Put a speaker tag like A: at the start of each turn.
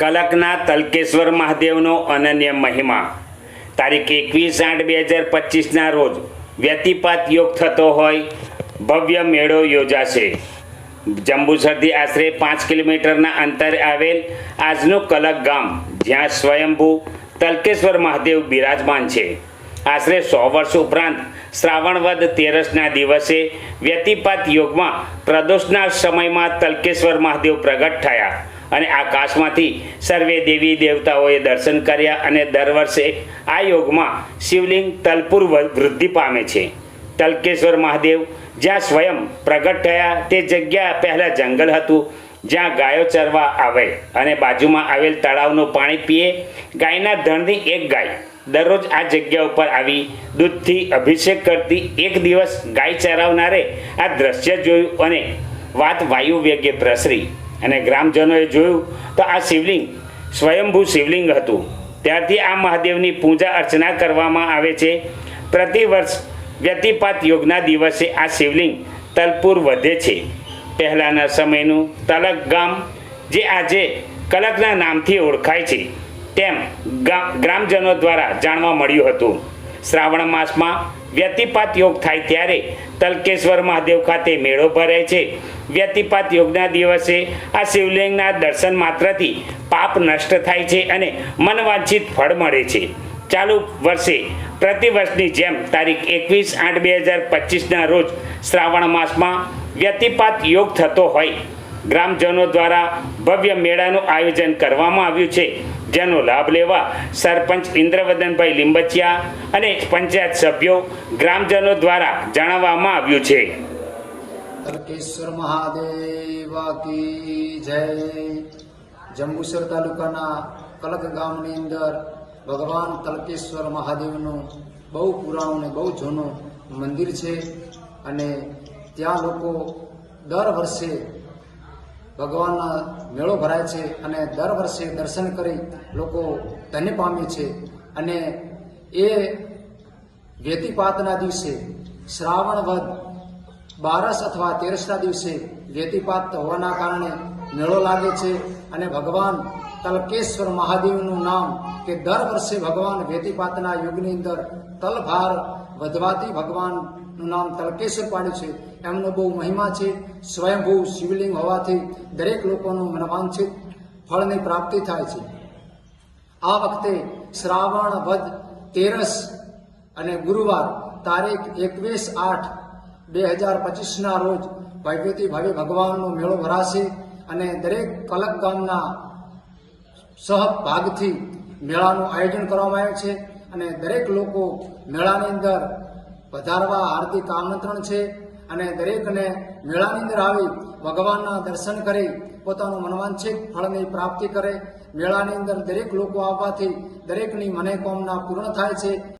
A: કલકના તલકેશ્વર મહાદેવનો અનન્ય મહિમા। તારીખ 21/8/2025ના રોજ વ્યતિપાત યોગ થતો હોય ભવ્ય મેળો યોજાશે। જંબુસરથી આશરે 5 કિલોમીટરના અંતરે આવેલ આજનું કલક ગામ, જ્યાં સ્વયંભૂ તલકેશ્વર મહાદેવ બિરાજમાન છે। આશરે 100 વર્ષ ઉપરાંત શ્રાવણ વદ 13ના દિવસે વ્યતિપાત યોગમાં પ્રદોષના સમયમાં તલકેશ્વર મહાદેવ પ્રગટ થયા અને આકાશમાંથી સર્વે દેવી દેવતાઓએ દર્શન કર્યા અને દર વર્ષે આ યોગમાં શિવલિંગ તલપુર વૃદ્ધિ પામે છે। તલકેશ્વર મહાદેવ જ્યાં સ્વયં પ્રગટ થયા તે જગ્યા પહેલાં જંગલ હતું, જ્યાં ગાયો ચરવા આવે અને બાજુમાં આવેલ તળાવનું પાણી પીએ। ગાયના ધણની એક ગાય દરરોજ આ જગ્યા ઉપર આવી દૂધથી અભિષેક કરતી। એક દિવસ ગાય ચરાવનારે આ દ્રશ્ય જોયું અને વાત વાયુ વેગે પ્રસરી અને ગ્રામજનોએ જોયું તો આ શિવલિંગ સ્વયંભૂ શિવલિંગ હતું। ત્યારથી આ મહાદેવની પૂજા અર્ચના કરવામાં આવે છે। પ્રતિવર્ષ વ્યતિપાત યોગના દિવસે આ શિવલિંગ તલપુર વધે છે। પહેલાંના સમયનું તલક ગામ, જે આજે કલકના નામથી ઓળખાય છે, તેમ ગ્રામજનો દ્વારા જાણવા મળ્યું હતું। શ્રાવણ માસમાં વ્યતિપાત યોગ થાય ત્યારે તલકેશ્વર મહાદેવ ખાતે મેળો ભરાય છે। વ્યતિપાત યોગના દિવસે આ શિવલિંગના દર્શન માત્રથી પાપ નષ્ટ થાય છે અને મનવાંછિત ફળ મળે છે। ચાલુ વર્ષે પ્રતિવર્ષની જેમ તારીખ 21/8/2025ના રોજ શ્રાવણ માસમાં વ્યતિપાત યોગ થતો હોય ગ્રામજનો દ્વારા ભવ્ય મેળાનું આયોજન કરવામાં આવ્યું છે, જેનો લાભ લેવા સરપંચ ઇન્દ્રવદનભાઈ લીંબચિયા અને પંચાયત સભ્યો ગ્રામજનો દ્વારા જણાવવામાં આવ્યું છે।
B: તલકેશ્વર મહાદેવ કી જય। જંબુસર તાલુકાના કલક ગામની અંદર ભગવાન તલકેશ્વર મહાદેવનું બહુ પુરાણું અને બહુ જૂનું મંદિર છે અને ત્યાં લોકો દર વર્ષે ભગવાનના મેળો ભરાય છે અને દર વર્ષે દર્શન કરી લોકો ધન્ય પામે છે। અને એ વ્યતિપાતના દિવસે શ્રાવણ વદ 12 અથવા 13ના દિવસે વ્યતિપાત હોવાના કારણે મેળો લાગે છે અને ભગવાન તલકેશ્વર મહાદેવનું નામ કે દર વર્ષે ભગવાન વ્યતિપાતના યુગની અંદર તલભાર વધવાથી ભગવાનનું નામ તલકેશ્વર પાડ્યું છે। એમનો બહુ મહિમા છે। સ્વયંભૂ શિવલિંગ હોવાથી દરેક લોકોનું મનવાંછિત ફળની પ્રાપ્તિ થાય છે। આ વખતે શ્રાવણ વદ 13 અને ગુરુવાર તારીખ 21/8/2025ના રોજ ભવ્યથી ભવ્ય ભગવાનનો મેળો ભરાશે અને દરેક કલક ગામના સહભાગથી મેળાનું આયોજન કરવામાં આવ્યું છે અને દરેક લોકો મેળાની અંદર પધારવા હાર્દિક આમંત્રણ છે અને દરેકને મેળાની અંદર આવી ભગવાનના દર્શન કરી પોતાનું મનવાંછિત ફળની પ્રાપ્તિ કરે। મેળાની અંદર દરેક લોકો આવવાથી દરેકની મનોકામના પૂર્ણ થાય છે।